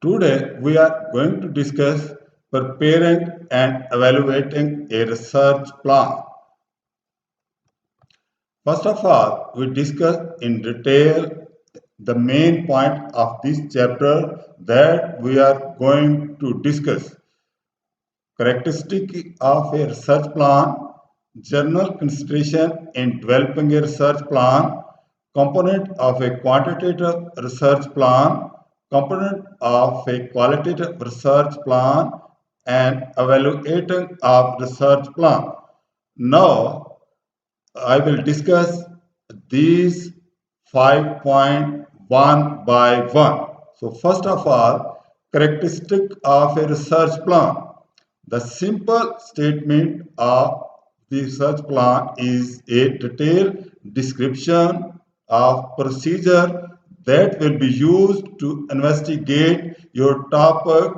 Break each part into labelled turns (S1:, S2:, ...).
S1: Today, we are going to discuss preparing and evaluating a research plan. First of all, we discuss in detail the main point of this chapter that we are going to discuss. Characteristic of a research plan, general consideration in developing a research plan, component of a quantitative research plan, component of a qualitative research plan, and evaluating of research plan. Now, I will discuss these 5 points one by one. So, first of all, characteristic of a research plan. The simple statement of the research plan is a detailed description of procedure that will be used to investigate your topic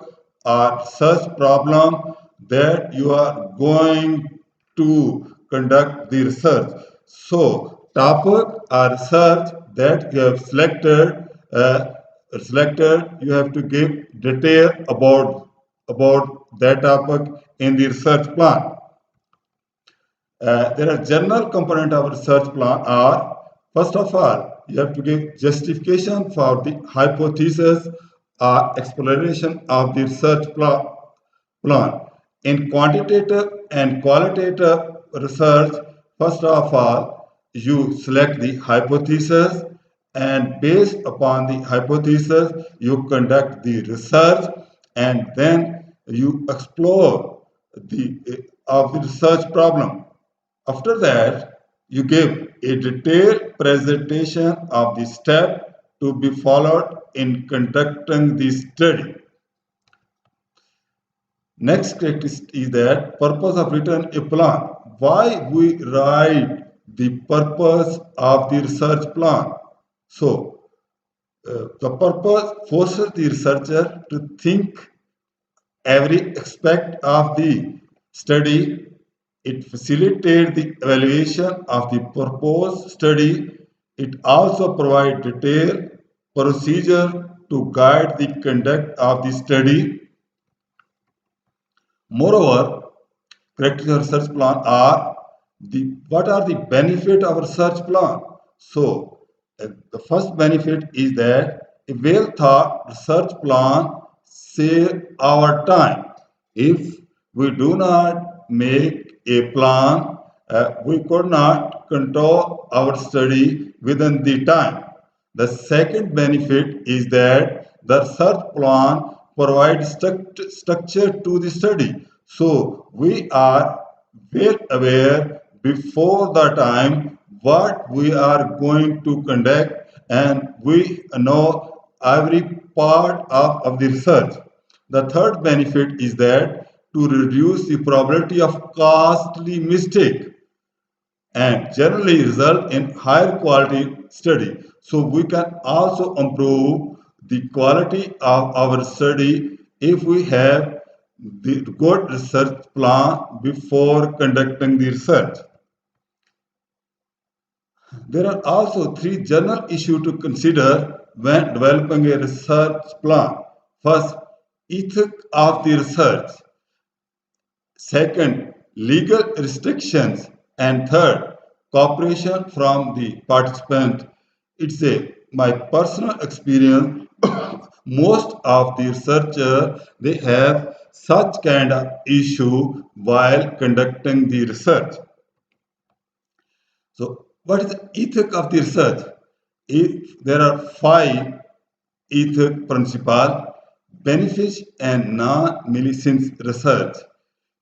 S1: or research problem that you are going to conduct the research. So, topic or research that you have selected, you have to give detail about that topic in the research plan. There are general component of research plan are, first of all, you have to give justification for the hypothesis or exploration of the research plan. In quantitative and qualitative research, first of all, you select the hypothesis, and based upon the hypothesis, you conduct the research, and then you explore the of the research problem. After that, you give a detailed presentation of the step to be followed in conducting the study. Next characteristic is that purpose of written a plan. Why we write the purpose of the research plan? So, the purpose forces the researcher to think every aspect of the study. It facilitates the evaluation of the proposed study. It also provides detailed procedure to guide the conduct of the study. Moreover, practical research plan are what are the benefit of research plan? So, the first benefit is that a well thought research plan save our time. If we do not make a plan, we could not control our study within the time. The second benefit is that the research plan provides structure to the study. So we are well aware before the time what we are going to conduct, and we know every part of the research. The third benefit is that to reduce the probability of costly mistake and generally result in higher quality study. So we can also improve the quality of our study if we have the good research plan before conducting the research. There are also three general issues to consider when developing a research plan. First, ethics of the research. Second, legal restrictions. And third, cooperation from the participant. It's my personal experience. Most of the researchers they have such kind of issue while conducting the research. So, what is the ethic of the research? If there are five ethic principles: benefit and non-malicious research,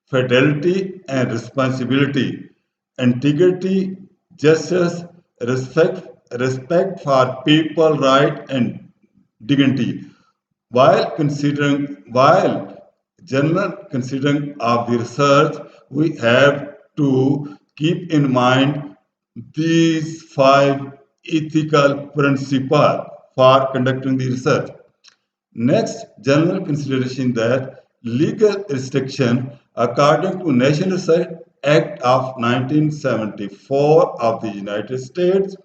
S1: fidelity and responsibility, integrity, justice, respect for people right and dignity. While general considering of the research, we have to keep in mind these five ethical principles for conducting the research. Next, general consideration that legal restriction according to National Research Act of 1974 of the United States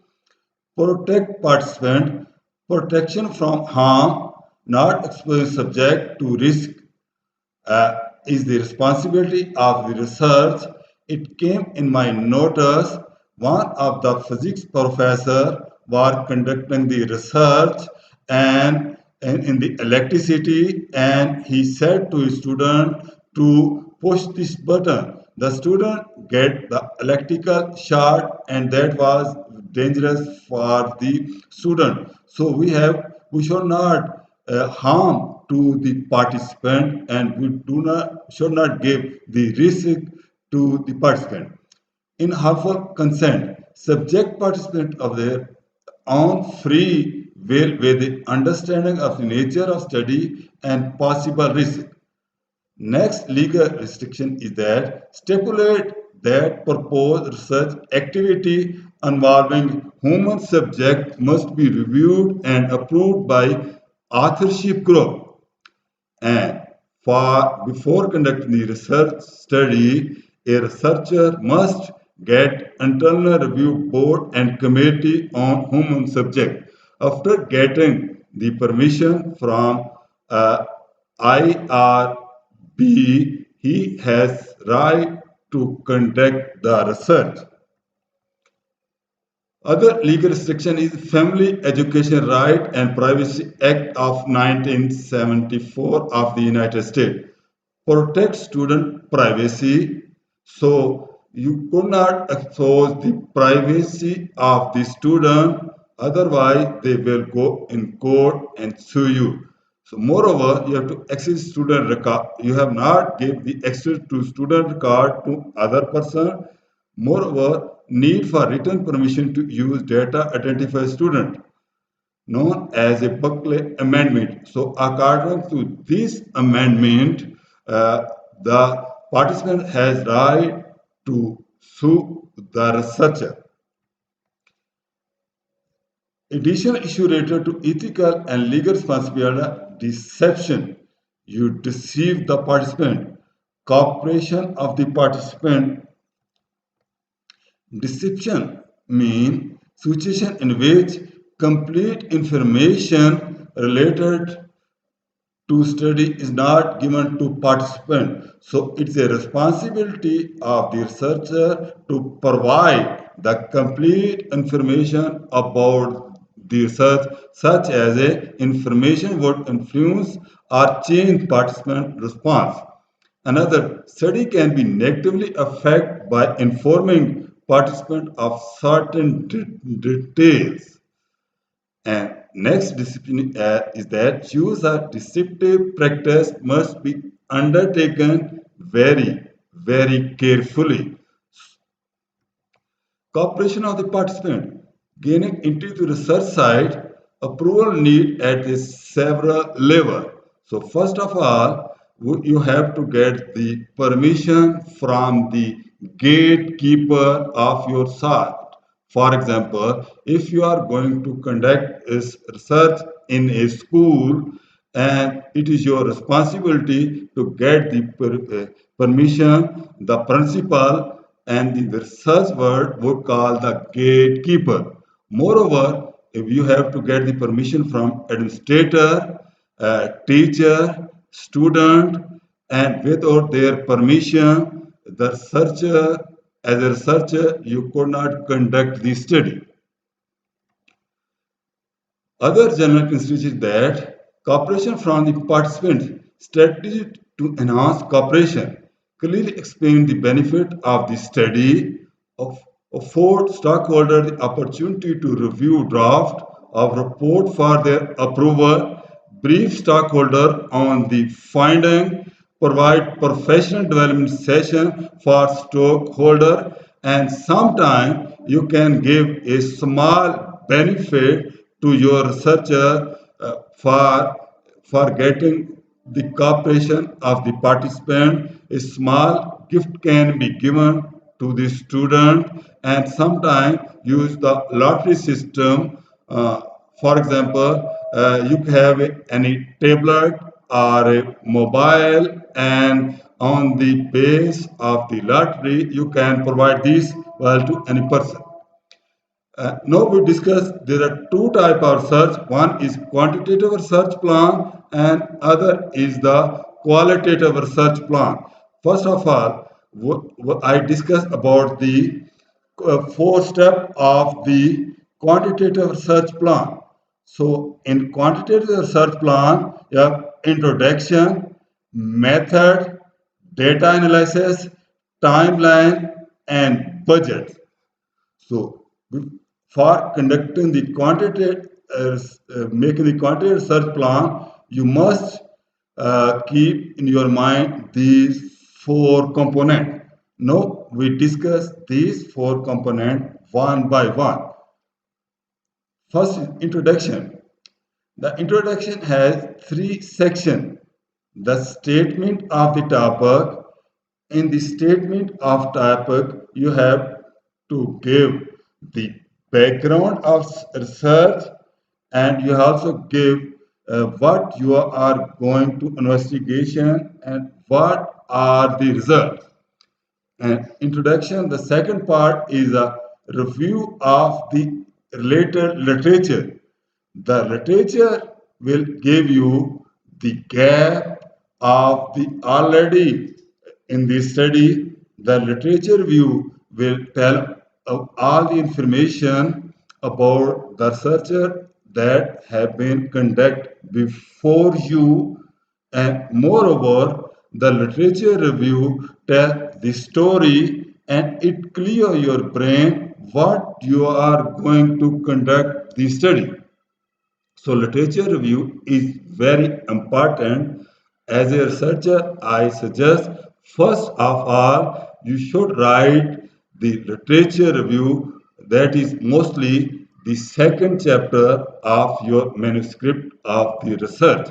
S1: protect participant protection from harm not exposing subject to risk uh, is the responsibility of the research. It came in my notice one of the physics professor was conducting the research and in the electricity, and he said to his student to push this button. The student get the electrical shock, and that was dangerous for the student. So we should not harm to the participant, and we do not should not give the risk to the participant. In harmful consent, subject participant of their own free will with the understanding of the nature of study and possible risk. Next legal restriction is that stipulate that proposed research activity involving human subject must be reviewed and approved by authorship group. And for before conducting the research study, a researcher must get internal review board and committee on human subject. After getting the permission from uh, IRB, he has right to conduct the research. Other legal restriction is Family Education Right and Privacy Act of 1974 of the United States. Protect student privacy, so you could not expose the privacy of the student, otherwise they will go in court and sue you. So moreover, you have to access student record. You have not give the access to student record to other person. Moreover, need for written permission to use data identify student, known as a Buckley Amendment. So, according to this amendment, uh, the participant has right to sue the researcher. Additional issue related to ethical and legal responsibility: deception. You deceive the participant. Cooperation of the participant. Deception means situation in which complete information related to study is not given to participant. So it's a responsibility of the researcher to provide the complete information about the research, such as a information would influence or change participant response. Another study can be negatively affected by informing participant of certain details. And next discipline is that use of deceptive practice must be undertaken very carefully. Cooperation of the participant. Gaining into the research site, approval need at the several level. So first of all, you have to get the permission from the gatekeeper of your site. For example, if you are going to conduct research in a school, and it is your responsibility to get the permission, the principal and the research word would call the gatekeeper. Moreover, if you have to get the permission from administrator, teacher, student, and without their permission, the researcher, as a researcher, you could not conduct the study. Other general considerations that cooperation from the participants, strategy to enhance cooperation, clearly explain the benefit of the study, of afford stockholders the opportunity to review draft of report for their approval, brief stockholder on the finding, provide professional development session for stockholder, and sometimes you can give a small benefit to your researcher for getting the cooperation of the participant. A small gift can be given to the student, and sometimes use the lottery system. For example, you have any tablet or a mobile, and on the base of the lottery you can provide this well to any person. Now we discuss there are two type of search. One is quantitative research plan and other is the qualitative research plan. First of all, I discuss about the four step of the quantitative research plan. So in quantitative research plan, you have introduction, method, data analysis, timeline, and budget. So, for conducting the making the quantitative research plan, you must keep in your mind these four components. Now, we discuss these four components one by one. First, introduction. The introduction has three sections. The statement of the topic. In the statement of topic, you have to give the background of research and you also give what you are going to investigation and what are the results. And introduction, the second part is a review of the related literature. The literature will give you the gap of the already in the study. The literature view will tell of all the information about the researcher that have been conducted before you, and moreover the literature review tell the story and it clear your brain what you are going to conduct the study. So literature review is very important. As a researcher, I suggest first of all you should write the literature review, that is mostly the second chapter of your manuscript of the research.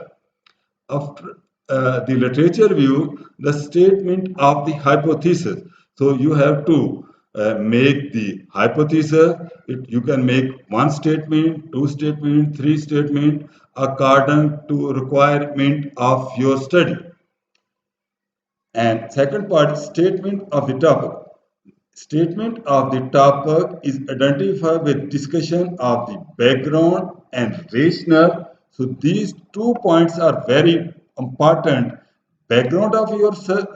S1: After the literature review, the statement of the hypothesis. So you have to make the hypothesis. You can make one statement, two statement, three statement according to requirement of your study. And second part is statement of the topic. Statement of the topic is identified with discussion of the background and rationale. So these 2 points are very important. Background of your research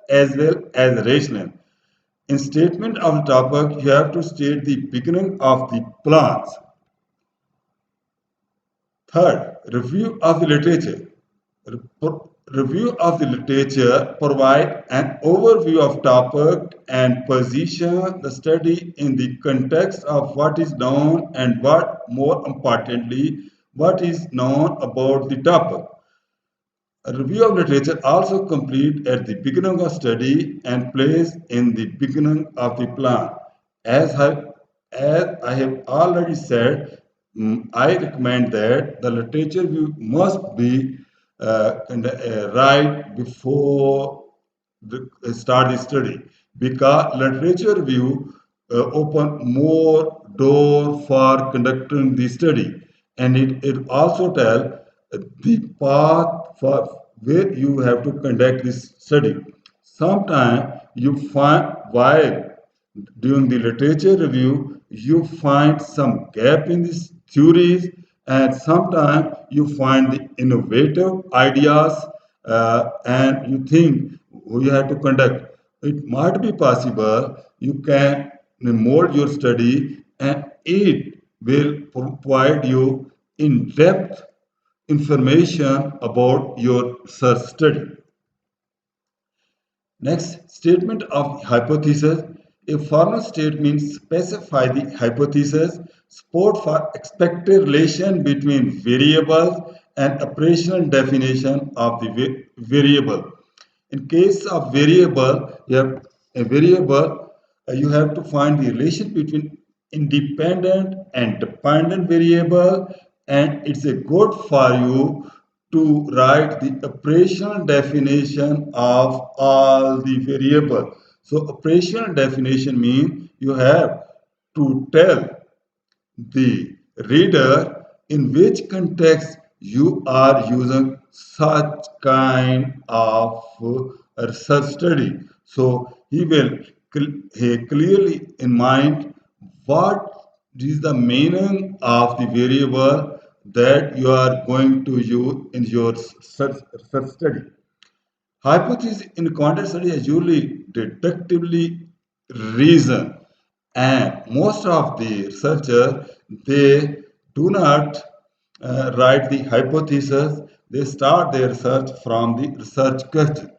S1: as well as rationale. In statement of the topic, you have to state the beginning of the plans. Third, review of the literature. Review of the literature provide an overview of topic and position the study in the context of what is known and what more importantly what is known about the topic. A review of literature also complete at the beginning of study and placed in the beginning of the plan. As I, as I have already said, I recommend that the literature review must be right before start the study because literature review open more door for conducting the study, and it also tell the path for where you have to conduct this study. Sometimes you find while during the literature review you find some gap in these theories, and sometimes you find the innovative ideas and you think you have to conduct. It might be possible you can mold your study and it will provide you in-depth information about your research study. Next, statement of hypothesis. A formal statement specifies the hypothesis, support for expected relation between variables and operational definition of the variable. In case of variable, you have a variable, you have to find the relation between independent and dependent variable, and it's a good for you to write the operational definition of all the variable. So operational definition means you have to tell the reader in which context you are using such kind of research study. So he will clearly in mind what is the meaning of the variable that you are going to use in your search study. Hypothesis in content study is usually deductively reason, and most of the researchers they do not write the hypothesis. They start their research from the research question.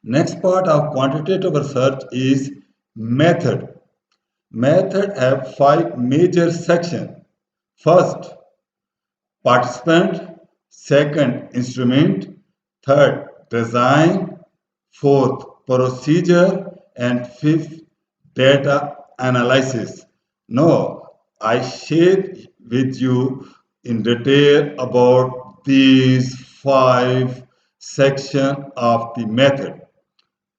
S1: Next part of quantitative research is method. Method have five major sections. First, participant. Second, instrument. Third, design. Fourth, procedure. And fifth, data analysis. Now, I shared with you in detail about these five sections of the method.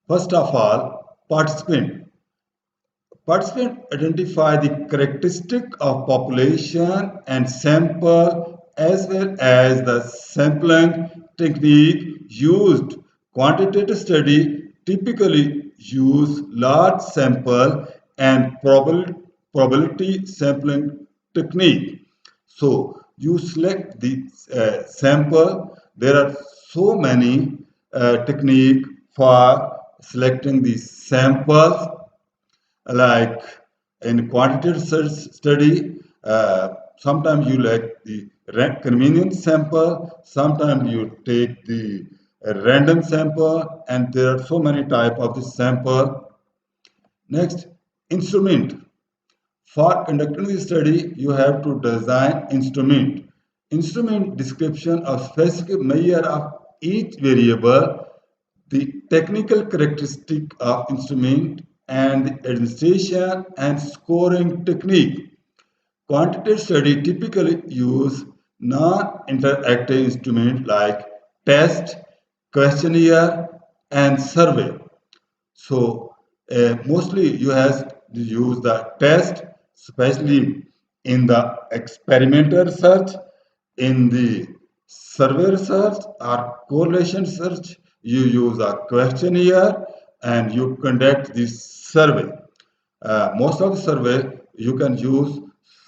S1: First of all, participant. Participants identify the characteristic of population and sample as well as the sampling technique used. Quantitative study typically use large sample and probability sampling technique. So you select the sample. There are so many technique for selecting the samples, like in quantitative study, sometimes you like the convenience sample, sometimes you take the random sample, and there are so many type of the sample. Next, instrument. For conducting the study, you have to design instrument. Instrument description of specific measure of each variable, the technical characteristic of instrument, and the administration and scoring technique. Quantitative study typically use non-interactive instruments like test, questionnaire, and survey. So mostly you have to use the test, especially in the experimental research, in the survey research or correlation research. You use a questionnaire and you conduct this survey. Most of the survey you can use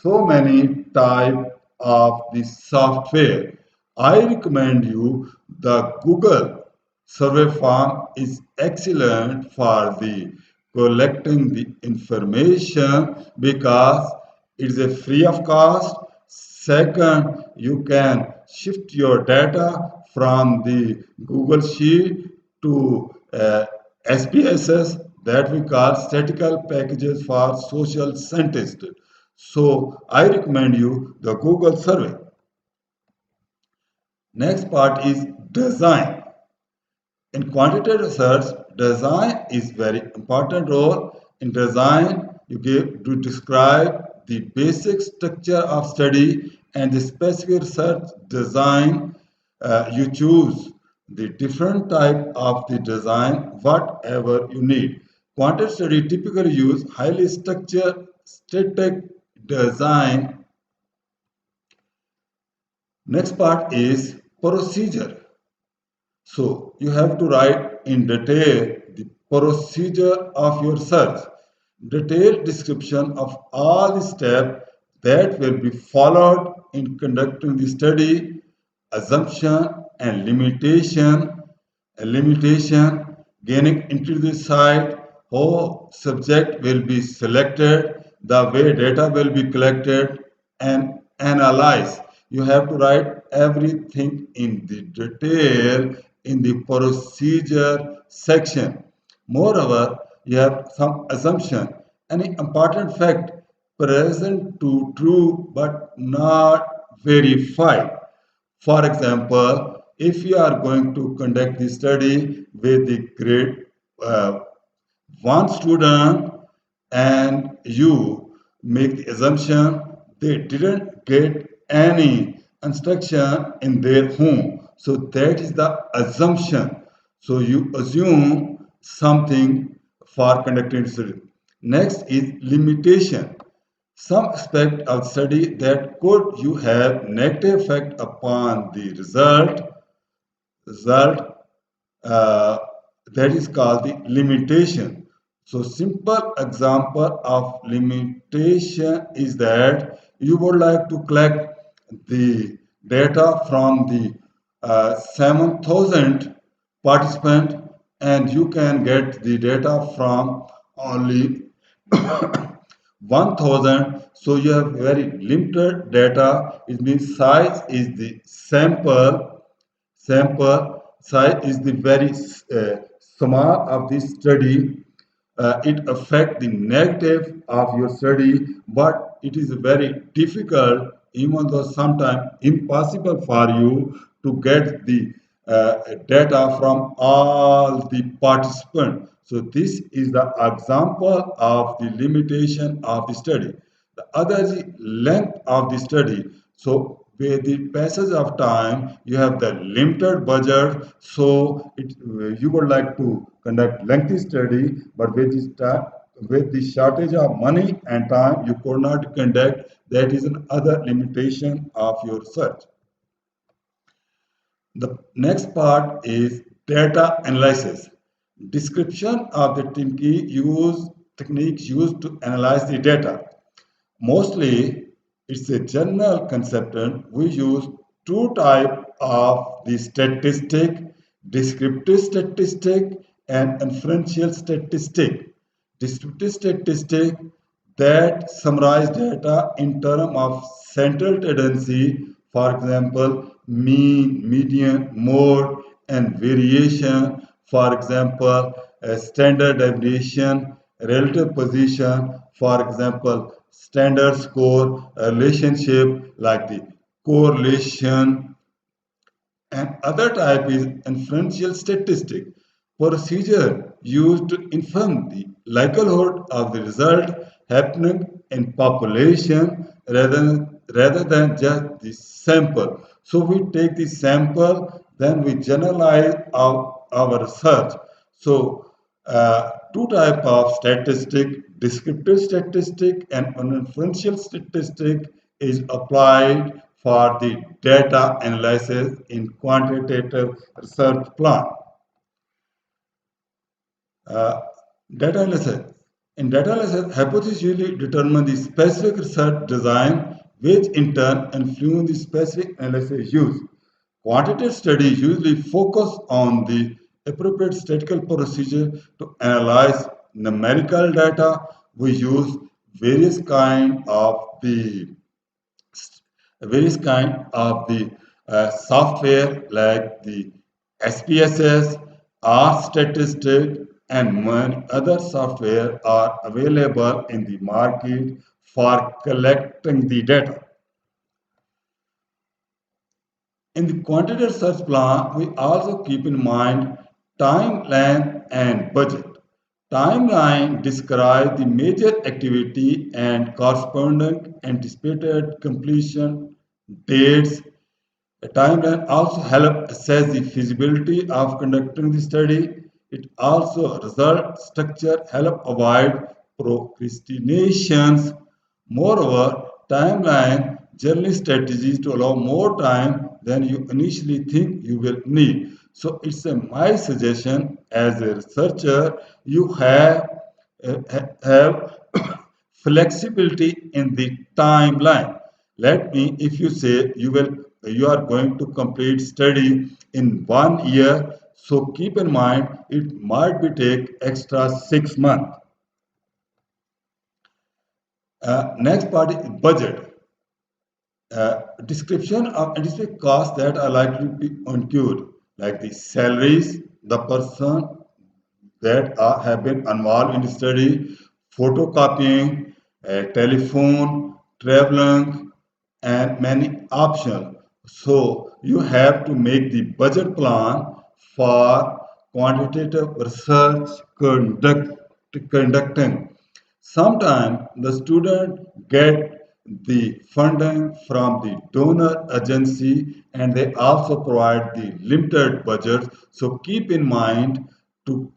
S1: so many type of the software. I recommend you the Google survey form is excellent for the collecting the information because it is a free of cost. Second, you can shift your data from the Google Sheet to SPSS, that we call statistical packages for social scientists. So I recommend you the Google survey. Next part is design. In quantitative research, design is very important role. In design, you give to describe the basic structure of study and the specific research design. You choose the different type of the design, whatever you need. Quantitative study typically use highly structured static design. Next part is procedure. So you have to write in detail the procedure of your search, detailed description of all the steps that will be followed in conducting the study, assumption and limitation, gaining into the site, how subject will be selected, the way data will be collected and analyzed. You have to write everything in the detail in the procedure section. Moreover, you have some assumption, any important fact present to true but not verified. For example, if you are going to conduct the study with the grade uh, one student and you make the assumption they didn't get any instruction in their home. So that is the assumption. So you assume something for conducting study. Next is limitation. Some aspect of study that could you have negative effect upon the result, uh, that is called the limitation. So simple example of limitation is that you would like to collect the data from the 7,000 participant, and you can get the data from only 1,000. So you have very limited data. It means size is the sample size is the very small of this study. It affect the negative of your study, but it is very difficult, even though sometimes impossible for you to get the data from all the participants. So this is the example of the limitation of the study. The other is the length of the study. So with the passage of time, you have the limited budget. So you would like to conduct lengthy study, but with the shortage of money and time, you could not conduct. That is another limitation of your search. The next part is data analysis. Description of the techniques used to analyze the data. Mostly, it's a general concept. We use two types of the statistic: descriptive statistic and inferential statistic. Descriptive statistic that summarize data in terms of central tendency, for example, mean, median, mode, and variation, for example, a standard deviation, relative position, for example, standard score, a relationship like the correlation, and other type is inferential statistic, procedure used to inform the likelihood of the result happening in population rather than just the sample. So we take the sample, then we generalize our research. So two type of statistic, descriptive statistic and inferential statistic is applied for the data analysis in quantitative research plan. Uh, Data analysis. In data analysis, hypotheses usually determine the specific research design, which in turn influence the specific analysis used. Quantitative studies usually focus on the appropriate statistical procedure to analyze numerical data. We use various kind of the software like the SPSS, R Statistic, and many other software are available in the market for collecting the data. In the quantitative search plan, we also keep in mind timeline and budget. Timeline describes the major activity and corresponding anticipated completion dates. A timeline also helps assess the feasibility of conducting the study. It also result structure help avoid procrastinations. Moreover, timeline generally strategies to allow more time than you initially think you will need. So it's my suggestion as a researcher, you have flexibility in the timeline. Let me, if you say you are going to complete study in 1 year, so keep in mind it might be take extra 6 months. Next part is budget. Description of anticipated costs that are likely to be incurred, like the salaries, the person that have been involved in the study, photocopying, telephone, traveling, and many options. So you have to make the budget plan for quantitative research conducting. Sometimes the student get the funding from the donor agency and they also provide the limited budget. So keep in mind to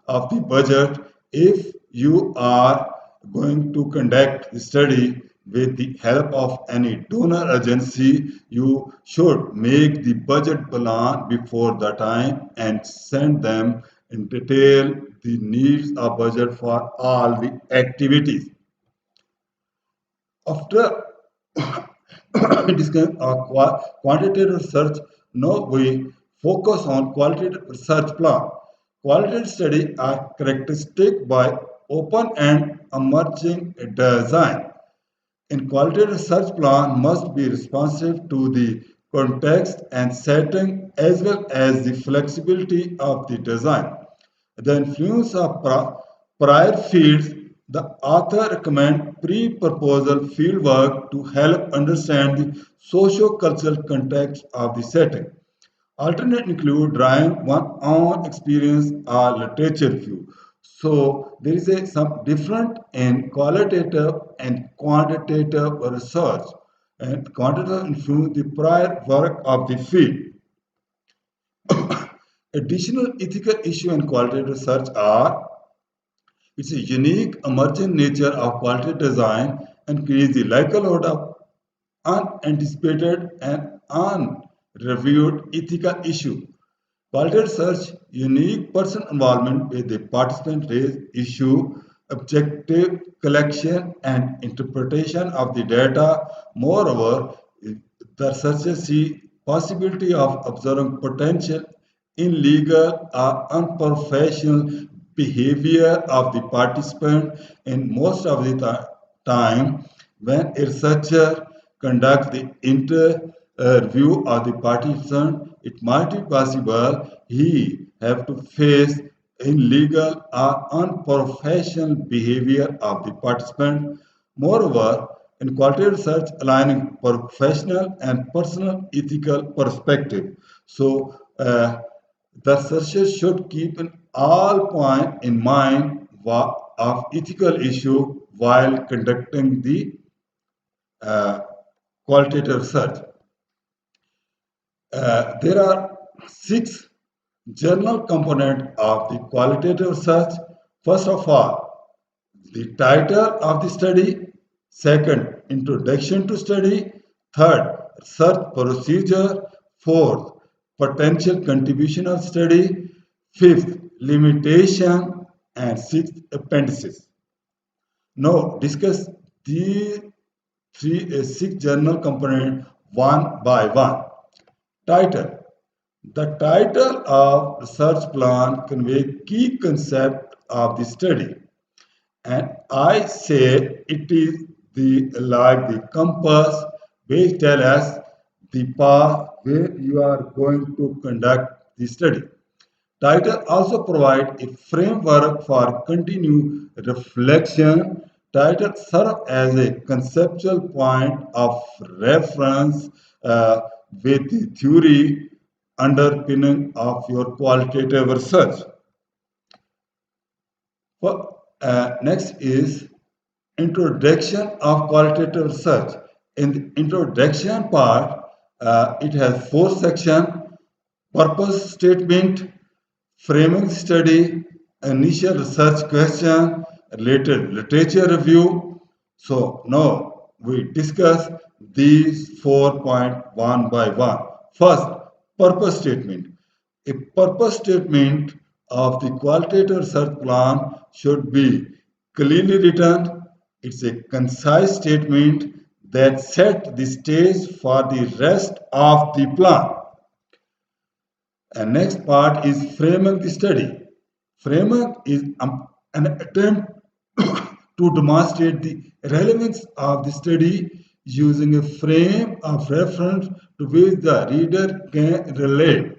S1: of the budget if you are going to conduct the study with the help of any donor agency, you should make the budget plan before the time and send them in detail the needs of budget for all the activities. After discussing quantitative research, now we focus on qualitative research plan. Qualitative studies are characteristic by open and emerging design. In qualitative research plan must be responsive to the context and setting as well as the flexibility of the design. The influence of prior fields, the author recommends pre-proposal fieldwork to help understand the socio-cultural context of the setting. Alternate include drawing one own experience or literature review. So there is some different in qualitative and quantitative research. And quantitative influence the prior work of the field. Additional ethical issue in qualitative research are its unique emergent nature of qualitative design and creates the likelihood of unanticipated and unreviewed ethical issue. Qualitative research, unique person involvement with the participant raise issue, objective collection and interpretation of the data. Moreover, the researchers see possibility of observing potential illegal or unprofessional behavior of the participant in most of the time when a researcher conducts the interview of the participant, it might be possible he have to face illegal or unprofessional behavior of the participant. Moreover, in qualitative research, aligning professional and personal ethical perspective. So, the researcher should keep in all point in mind of ethical issue while conducting the uh, qualitative research. There are six general components of the qualitative research. First of all, the title of the study. Second, introduction to study. Third, research procedure. Fourth, potential contribution of study. Fifth, limitation. And sixth, appendices. Now, discuss the six journal component one by one. Title. The title of research plan convey key concept of the study, and I say it is the like the compass which tell us the path where you are going to conduct the study. Title also provide a framework for continued reflection. Title serve as a conceptual point of reference with the theory underpinning of your qualitative research. Next is introduction of qualitative research. In the introduction part, it has four sections: purpose statement, framing study, initial research question, related literature review. So now we discuss these 4 points one by one. First, purpose statement. A purpose statement of the qualitative research plan should be clearly written. It's a concise statement that sets the stage for the rest of the plan. And next part is framing the study. Framing is an attempt to demonstrate the relevance of the study using a frame of reference to which the reader can relate.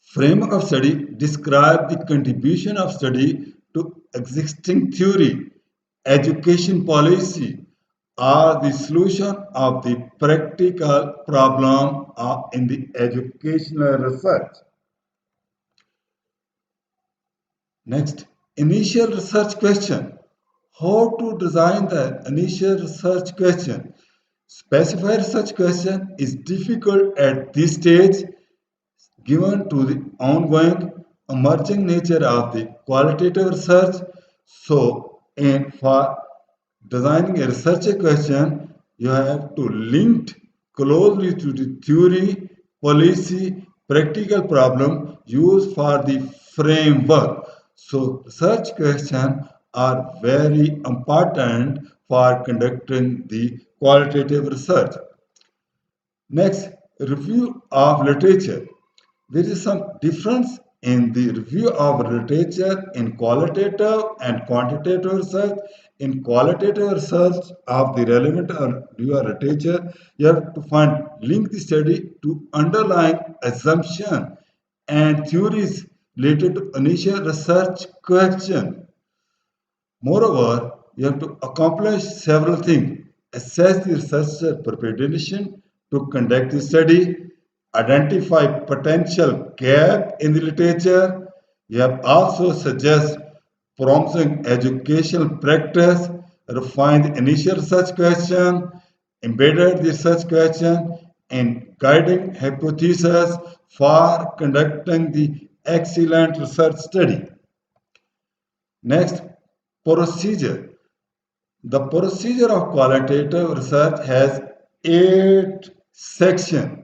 S1: Framework of study describe the contribution of study to existing theory, education policy, or the solution of the practical problem in the educational research. Next, initial research question. How to design the initial research question? Specify research question is difficult at this stage given to the ongoing emerging nature of the qualitative research. So, for designing a research question, you have to link closely to the theory, policy, practical problem used for the framework. So research questions are very important for conducting the qualitative research. Next, review of literature. There is some difference in the review of literature in qualitative and quantitative research. In qualitative research of the relevant or your literature, you have to find link the study to underlying assumption and theories related to initial research question. Moreover, you have to accomplish several things. Assess the researcher preparation to conduct the study, identify potential gap in the literature. You have also suggest promising educational practice, refine the initial research question, embedded the research question, and guiding hypothesis for conducting the excellent research study. Next, procedure. The procedure of qualitative research has 8 sections.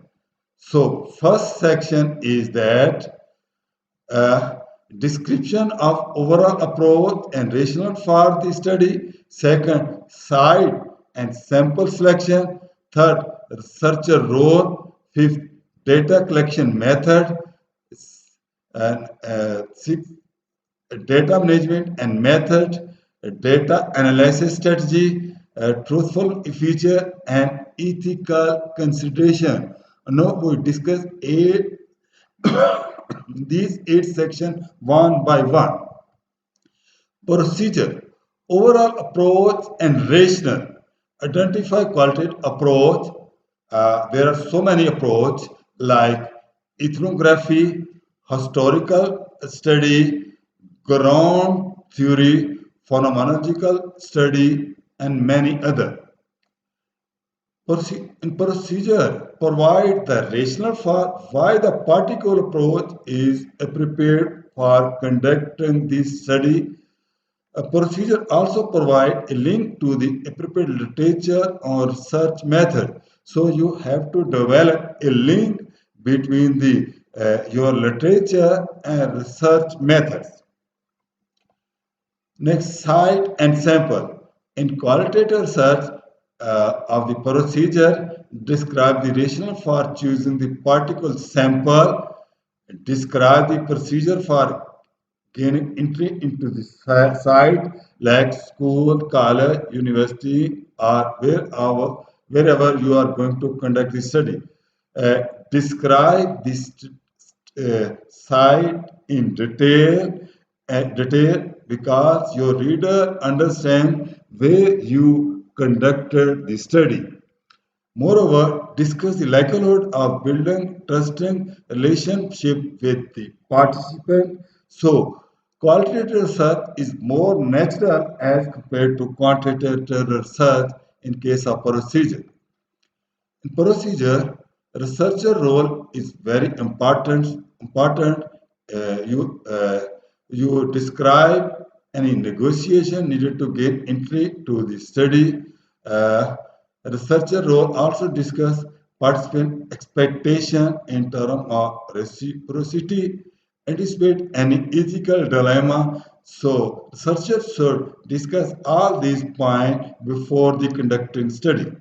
S1: So, first section is that uh, description of overall approach and rationale for the study. Second, site and sample selection. Third, researcher role. Fifth, data collection method. And sixth, data management and method, data analysis strategy, truthful feature, and ethical consideration. Now we discuss these 8 sections one by one. Procedure, overall approach and rationale. Identify qualitative approach. There are so many approaches like ethnography, historical study, ground theory, phenomenological study, and many other. Procedure provide the rationale for why the particular approach is appropriate for conducting this study. A procedure also provides a link to the appropriate literature or research method. So you have to develop a link between the your literature and research methods. Next, cite and sample. In qualitative research of the procedure, describe the rationale for choosing the particular sample, describe the procedure for gaining entry into the site like school, college, university, or wherever you are going to conduct the study. Uh, Describe this site in detail because your reader understand where you conducted the study. Moreover, discuss the likelihood of building trusting relationship with the participant. So, qualitative research is more natural as compared to quantitative research in case of procedure. In procedure, researcher role is very important. You describe any negotiation needed to gain entry to the study. Uh, Researcher role also discuss participant expectation in terms of reciprocity, anticipate any ethical dilemma. So researchers should discuss all these points before the conducting study.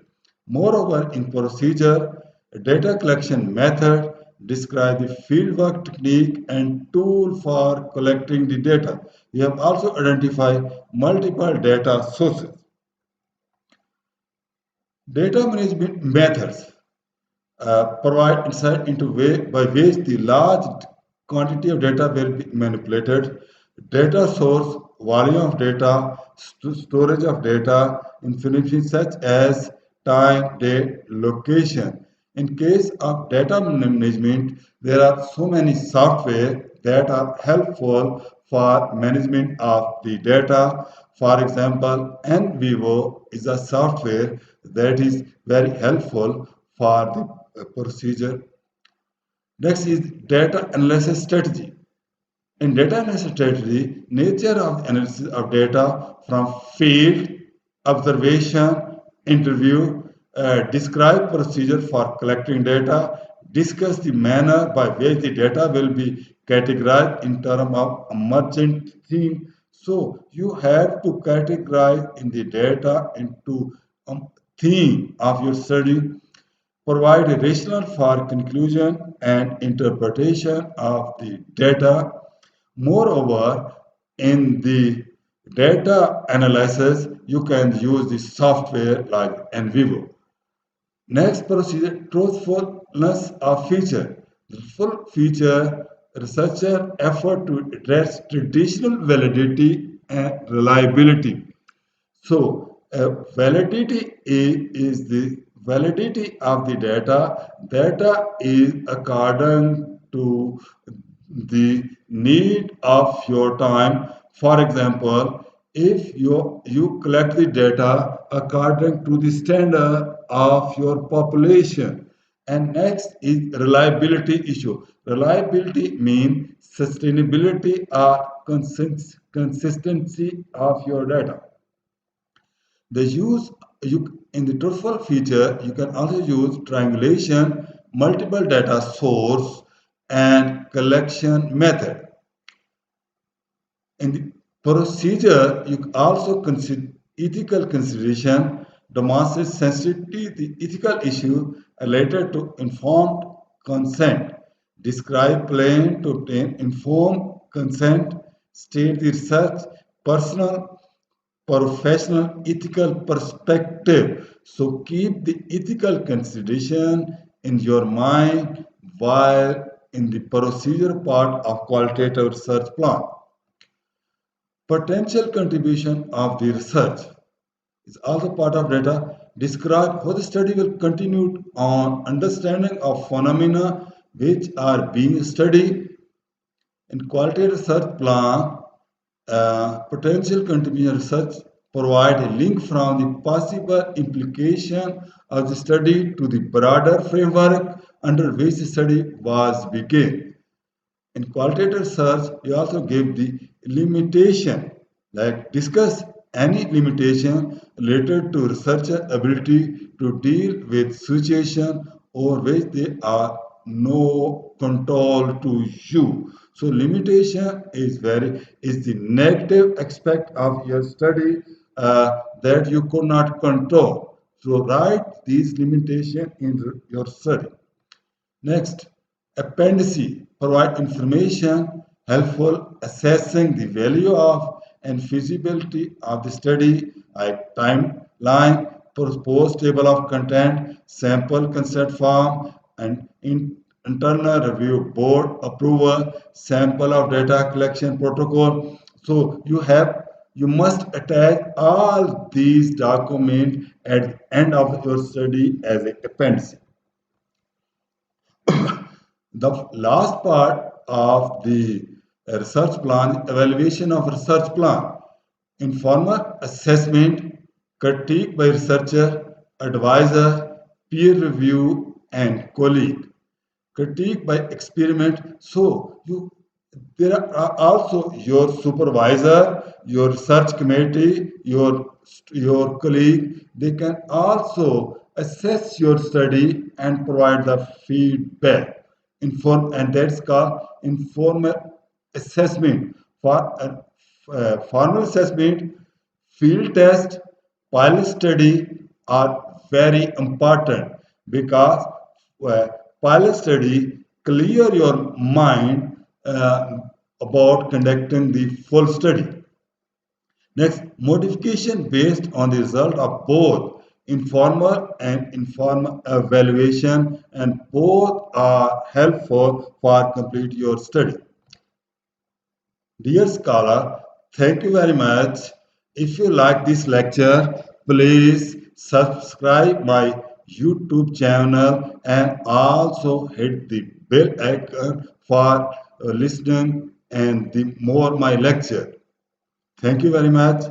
S1: Moreover, in procedure, data collection method describe the fieldwork technique and tool for collecting the data. We have also identified multiple data sources. Data management methods provide insight into way by which the large quantity of data will be manipulated. Data source, volume of data, storage of data, information such as time, date, location. In case of data management, there are so many software that are helpful for management of the data. For example, NVivo is a software that is very helpful for the procedure. Next is data analysis strategy. In data analysis strategy, nature of analysis of data from field, observation, interview, describe procedure for collecting data, discuss the manner by which the data will be categorized in terms of emergent theme. So you have to categorize in the data into a theme of your study, provide a rationale for conclusion and interpretation of the data. Moreover, in the data analysis, you can use the software like NVivo. Next procedure, truthfulness of feature. Full feature researcher effort to address traditional validity and reliability. So, validity is the validity of the data. Data is according to the need of your time. For example, if you collect the data according to the standard of your population. And next is reliability issue. Reliability means sustainability or consistency of your data. The use in the truthful feature, you can also use triangulation, multiple data source, and collection method. In the procedure, you also consider ethical consideration, demonstrate sensitivity, the ethical issue related to informed consent, describe plan to obtain informed consent, state the research, personal professional ethical perspective. So keep the ethical consideration in your mind while in the procedure part of qualitative research plan. Potential contribution of the research is also part of data. Describe how the study will continue on understanding of phenomena which are being studied. In qualitative research plan, potential contribution research provide a link from the possible implication of the study to the broader framework under which the study was begun. In qualitative research, we also give the limitation, like discuss any limitation related to researcher ability to deal with situation over which they are no control to you. So limitation is the negative aspect of your study that you could not control. So write these limitations in your study. Next, appendices provide information helpful assessing the value of and feasibility of the study, like timeline, proposed table of content, sample consent form, and internal review board approval, sample of data collection protocol. So you must attach all these documents at the end of your study as an appendix. The last part of the research plan, evaluation of research plan, informal assessment, critique by researcher, advisor, peer review, and colleague. Critique by experiment. So there are also your supervisor, your research committee, your colleague. They can also assess your study and provide the feedback. And that's called informal assessment. For formal assessment, field test, pilot study are very important because uh, pilot study clear your mind about conducting the full study. Next, modification based on the result of both informal and informal evaluation, and both are helpful for complete your study. Dear scholar, thank you very much. If you like this lecture, please subscribe my YouTube channel and also hit the bell icon for listening and the more my lecture. Thank you very much.